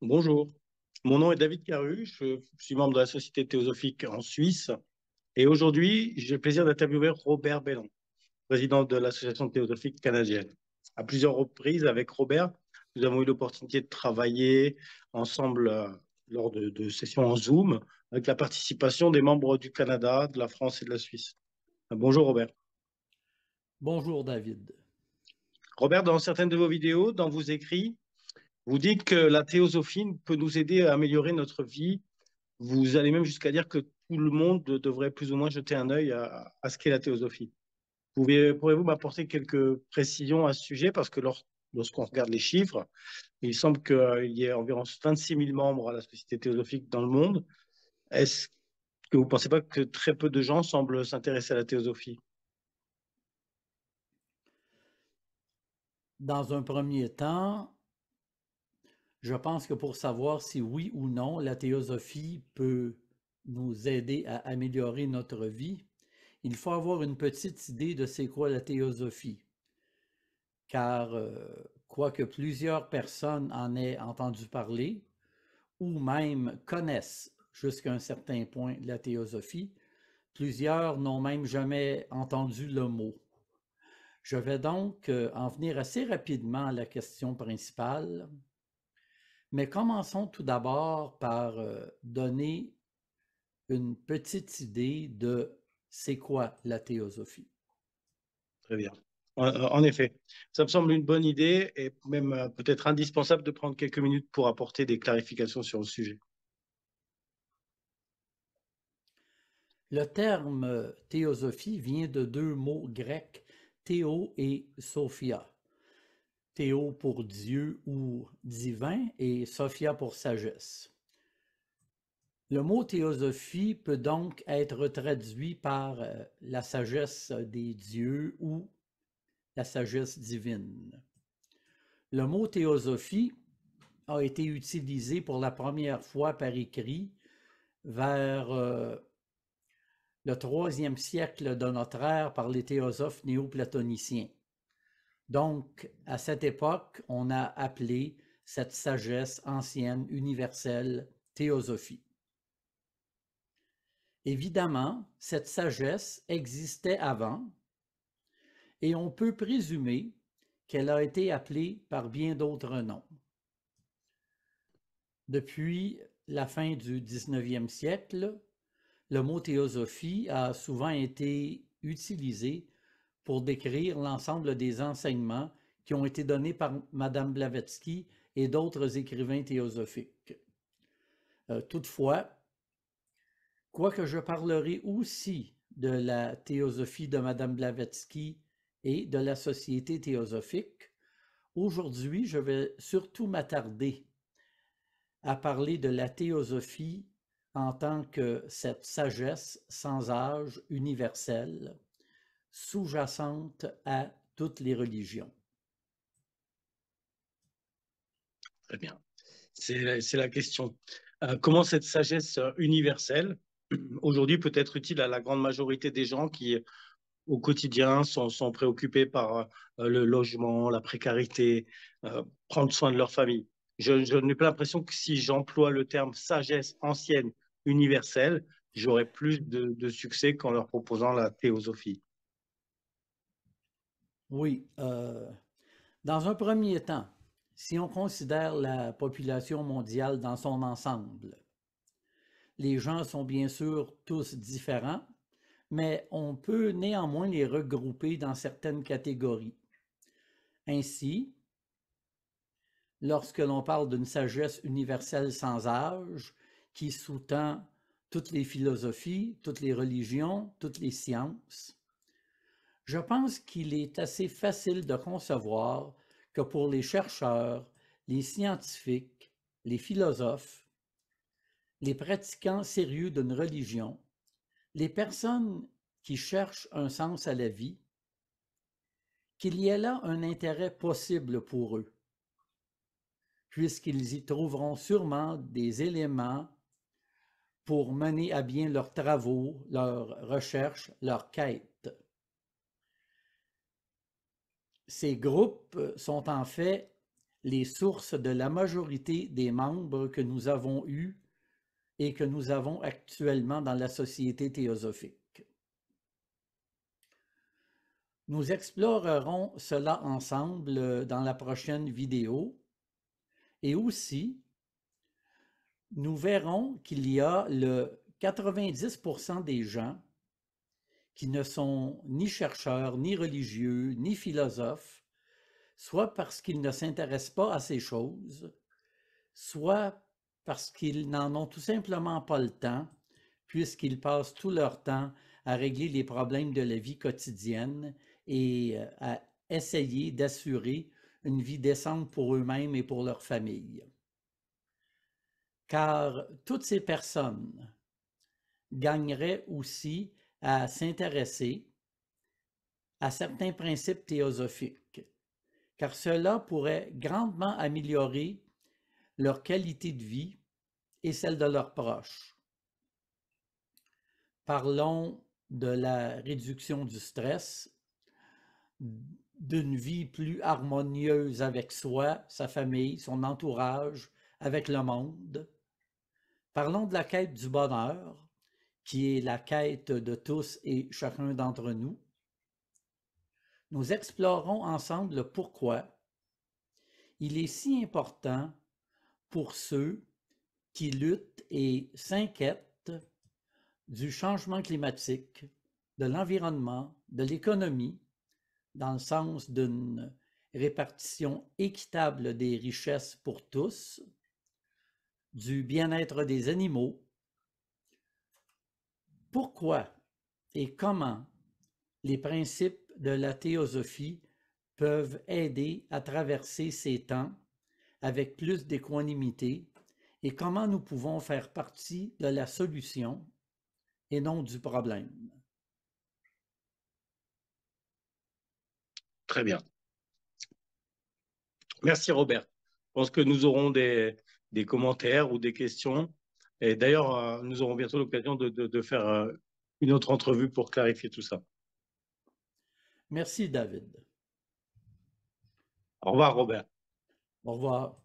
Bonjour, mon nom est David Caru, je suis membre de la Société théosophique en Suisse et aujourd'hui j'ai le plaisir d'interviewer Robert Bellon, président de l'Association théosophique canadienne. À plusieurs reprises avec Robert, nous avons eu l'opportunité de travailler ensemble lors de sessions en Zoom avec la participation des membres du Canada, de la France et de la Suisse. Bonjour Robert. Bonjour David. Robert, dans certaines de vos vidéos, dans vos écrits, vous dites que la théosophie peut nous aider à améliorer notre vie. Vous allez même jusqu'à dire que tout le monde devrait plus ou moins jeter un œil à ce qu'est la théosophie. Pourriez-vous m'apporter quelques précisions à ce sujet? Parce que lorsqu'on regarde les chiffres, il semble qu'il y ait environ 26 000 membres à la Société théosophique dans le monde. Est-ce que vous ne pensez pas que très peu de gens semblent s'intéresser à la théosophie? Dans un premier temps, je pense que pour savoir si oui ou non la théosophie peut nous aider à améliorer notre vie, il faut avoir une petite idée de c'est quoi la théosophie. Car quoique plusieurs personnes en aient entendu parler, ou même connaissent jusqu'à un certain point la théosophie, plusieurs n'ont même jamais entendu le mot. Je vais donc en venir assez rapidement à la question principale, mais commençons tout d'abord par donner une petite idée de c'est quoi la théosophie. Très bien. En effet, ça me semble une bonne idée et même peut-être indispensable de prendre quelques minutes pour apporter des clarifications sur le sujet. Le terme théosophie vient de deux mots grecs, théo et sophia. Théo pour Dieu ou divin et sophia pour sagesse. Le mot théosophie peut donc être traduit par la sagesse des dieux ou la sagesse divine. Le mot théosophie a été utilisé pour la première fois par écrit vers le troisième siècle de notre ère par les théosophes néoplatoniciens. Donc, à cette époque, on a appelé cette sagesse ancienne universelle théosophie. Évidemment, cette sagesse existait avant et on peut présumer qu'elle a été appelée par bien d'autres noms. Depuis la fin du 19e siècle, le mot théosophie a souvent été utilisé pour décrire l'ensemble des enseignements qui ont été donnés par Madame Blavatsky et d'autres écrivains théosophiques. Toutefois, quoique je parlerai aussi de la théosophie de Madame Blavatsky et de la Société théosophique, aujourd'hui je vais surtout m'attarder à parler de la théosophie en tant que cette sagesse sans âge universelle, sous-jacente à toutes les religions. Très bien. C'est la question. Comment cette sagesse universelle, aujourd'hui, peut être utile à la grande majorité des gens qui, au quotidien, sont préoccupés par le logement, la précarité, prendre soin de leur famille. Je n'ai pas l'impression que si j'emploie le terme sagesse ancienne universelle, j'aurai plus de succès qu'en leur proposant la théosophie. Oui, dans un premier temps, si on considère la population mondiale dans son ensemble, les gens sont bien sûr tous différents, mais on peut néanmoins les regrouper dans certaines catégories. Ainsi, lorsque l'on parle d'une sagesse universelle sans âge, qui sous-tend toutes les philosophies, toutes les religions, toutes les sciences, je pense qu'il est assez facile de concevoir que pour les chercheurs, les scientifiques, les philosophes, les pratiquants sérieux d'une religion, les personnes qui cherchent un sens à la vie, qu'il y ait là un intérêt possible pour eux, puisqu'ils y trouveront sûrement des éléments pour mener à bien leurs travaux, leurs recherches, leurs quêtes. Ces groupes sont en fait les sources de la majorité des membres que nous avons eus et que nous avons actuellement dans la société théosophique. Nous explorerons cela ensemble dans la prochaine vidéo et aussi nous verrons qu'il y a le 90% des gens qui ne sont ni chercheurs, ni religieux, ni philosophes, soit parce qu'ils ne s'intéressent pas à ces choses, soit parce qu'ils n'en ont tout simplement pas le temps, puisqu'ils passent tout leur temps à régler les problèmes de la vie quotidienne et à essayer d'assurer une vie décente pour eux-mêmes et pour leur famille. Car toutes ces personnes gagneraient aussi à s'intéresser à certains principes théosophiques, car cela pourrait grandement améliorer leur qualité de vie et celle de leurs proches. Parlons de la réduction du stress, d'une vie plus harmonieuse avec soi, sa famille, son entourage, avec le monde. Parlons de la quête du bonheur, qui est la quête de tous et chacun d'entre nous. Nous explorons ensemble le pourquoi il est si important pour ceux qui luttent et s'inquiètent du changement climatique, de l'environnement, de l'économie, dans le sens d'une répartition équitable des richesses pour tous, du bien-être des animaux. Pourquoi et comment les principes de la théosophie peuvent aider à traverser ces temps avec plus d'équanimité et comment nous pouvons faire partie de la solution et non du problème. Très bien. Merci Robert. Je pense que nous aurons des commentaires ou des questions. Et d'ailleurs, nous aurons bientôt l'occasion de faire une autre entrevue pour clarifier tout ça. Merci David. Au revoir Robert. Au revoir.